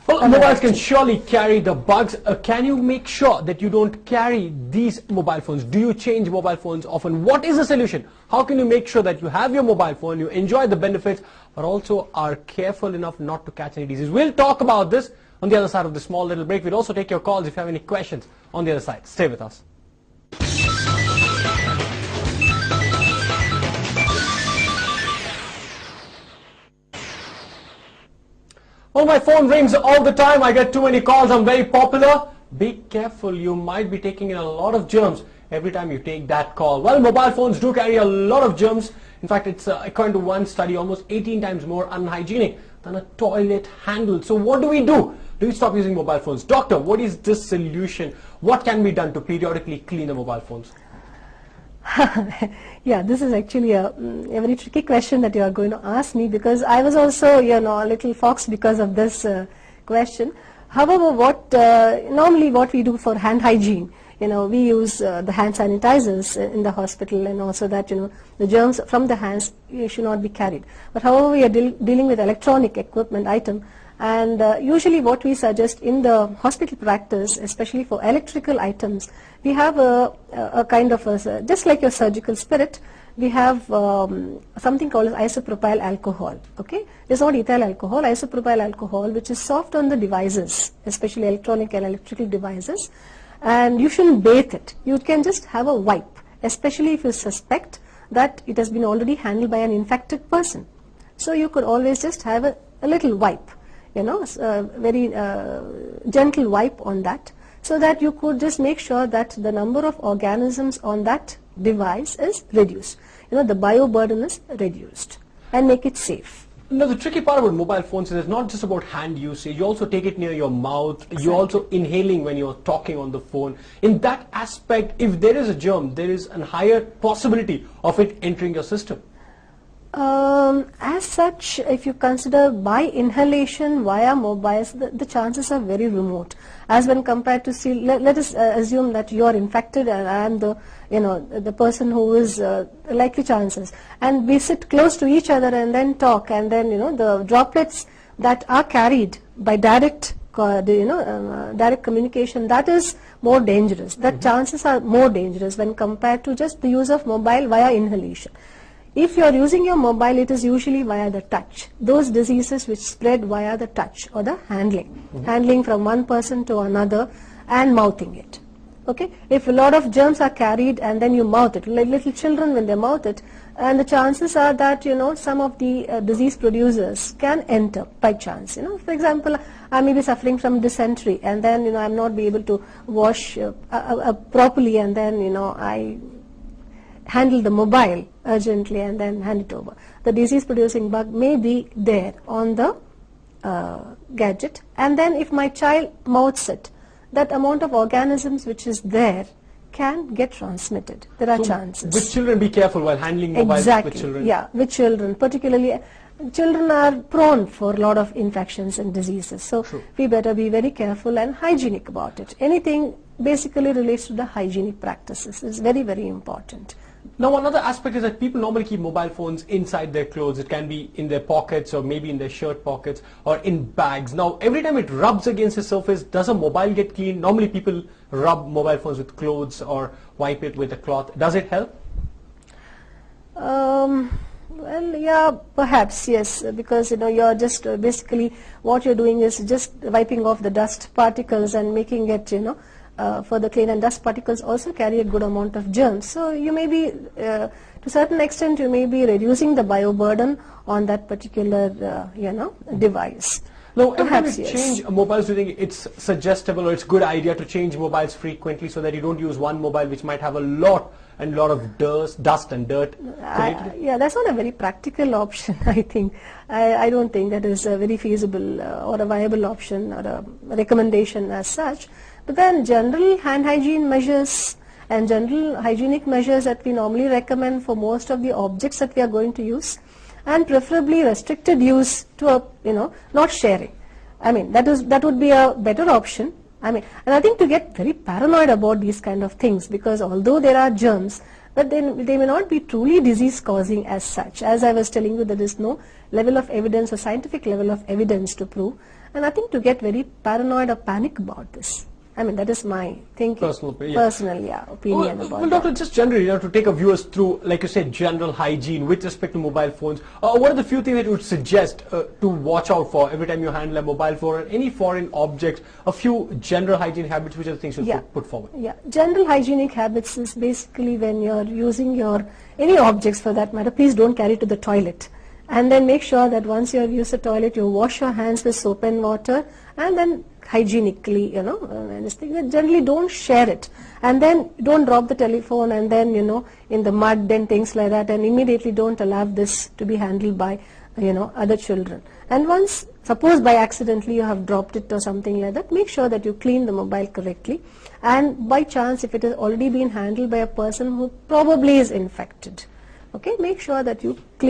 Well, mobiles can surely carry the bugs. Can you make sure that you don't carry these mobile phones? Do you change mobile phones often? What is the solution? How can you make sure that you have your mobile phone, you enjoy the benefits, but also are careful enough not to catch any disease? We'll talk about this on the other side of the small little break. We'll also take your calls if you have any questions on the other side. Stay with us. Oh, my phone rings all the time. I get too many calls. I'm very popular. Be careful. You might be taking in a lot of germs every time you take that call. Well, mobile phones do carry a lot of germs. In fact, it's according to one study, almost 18 times more unhygienic than a toilet handle. So what do we do? Do we stop using mobile phones? Doctor, what is the solution? What can be done to periodically clean the mobile phones? Yeah, this is actually a very tricky question that you are going to ask me, because I was also, a little foxed because of this question. However, normally what we do for hand hygiene, we use the hand sanitizers in the hospital, and also that, the germs from the hands should not be carried. But however, we are dealing with electronic equipment item, and usually what we suggest in the hospital practice, especially for electrical items, we have a kind of just like your surgical spirit, we have something called as isopropyl alcohol. Okay, it's not ethyl alcohol, isopropyl alcohol, which is soft on the devices, especially electronic and electrical devices, and you shouldn't bathe it. You can just have a wipe, especially if you suspect that it has been already handled by an infected person. So you could always just have a little wipe, very gentle wipe on that, so that you could just make sure that the number of organisms on that device is reduced. The bioburden is reduced, and make it safe. Now, the tricky part about mobile phones is it's not just about hand usage. You also take it near your mouth. Exactly. You're also inhaling when you're talking on the phone. In that aspect, if there is a germ, there is a higher possibility of it entering your system. As such, if you consider by inhalation via mobiles, the chances are very remote, as when compared to, see, let us assume that you are infected and I am the person who is likely chances, and we sit close to each other and then talk, and then the droplets that are carried by direct communication, that is more dangerous. That chances are more dangerous when compared to just the use of mobile via inhalation. If you are using your mobile, it is usually via the touch. Those diseases which spread via the touch or the handling, handling from one person to another and mouthing it. Okay, if a lot of germs are carried and then you mouth it, like little children when they mouth it, and the chances are that some of the disease producers can enter by chance. For example, I may be suffering from dysentery, and then I'm not be able to wash properly, and then I handle the mobile urgently and then hand it over. The disease producing bug may be there on the gadget, and then if my child mouths it, that amount of organisms which is there can get transmitted. There are chances. With children, be careful while handling mobiles. Exactly. With children. Yeah, with children, particularly children are prone for a lot of infections and diseases. So we better be very careful and hygienic about it. Anything basically relates to the hygienic practices is very, very important. Now, another aspect is that people normally keep mobile phones inside their clothes. It can be in their pockets or maybe in their shirt pockets or in bags. Now, every time it rubs against the surface, does a mobile get clean? Normally people rub mobile phones with clothes or wipe it with a cloth. Does it help? Well, yeah, perhaps, yes, because you're just basically what you're doing is just wiping off the dust particles and making it further clean, and dust particles also carry a good amount of germs. So you may be, to a certain extent, you may be reducing the bioburden on that particular, device. Now, every time you change mobiles, do you think it's suggestible or it's a good idea to change mobiles frequently so that you don't use one mobile which might have a lot of dust and dirt? Yeah, that's not a very practical option, I think. I don't think that is a very feasible or a viable option or a recommendation as such. But then general hand hygiene measures and general hygienic measures that we normally recommend for most of the objects that we are going to use, and preferably restricted use to not sharing. I mean, that would be a better option. And I think to get very paranoid about these kind of things, because although there are germs, but then they may not be truly disease causing as such. As I was telling you, there is no level of evidence or scientific level of evidence to prove. and nothing to get very paranoid or panic about this. I mean, that is my thinking. Personal opinion. Opinion Well, about doctor, that. just generally, to take our viewers through, like you said, general hygiene with respect to mobile phones, what are the few things that you would suggest to watch out for every time you handle a mobile phone or any foreign objects, a few general hygiene habits, which are the things you put forward? Yeah, general hygienic habits is basically when you're using any objects for that matter, please don't carry to the toilet. And then make sure that once you have used the toilet, you wash your hands with soap and water, and then hygienically, and this thing. Generally don't share it, and then don't drop the telephone and then, in the mud and things like that, and immediately don't allow this to be handled by, other children. And once, suppose by accidentally you have dropped it or something like that, make sure that you clean the mobile correctly, and by chance if it has already been handled by a person who probably is infected, okay, make sure that you clean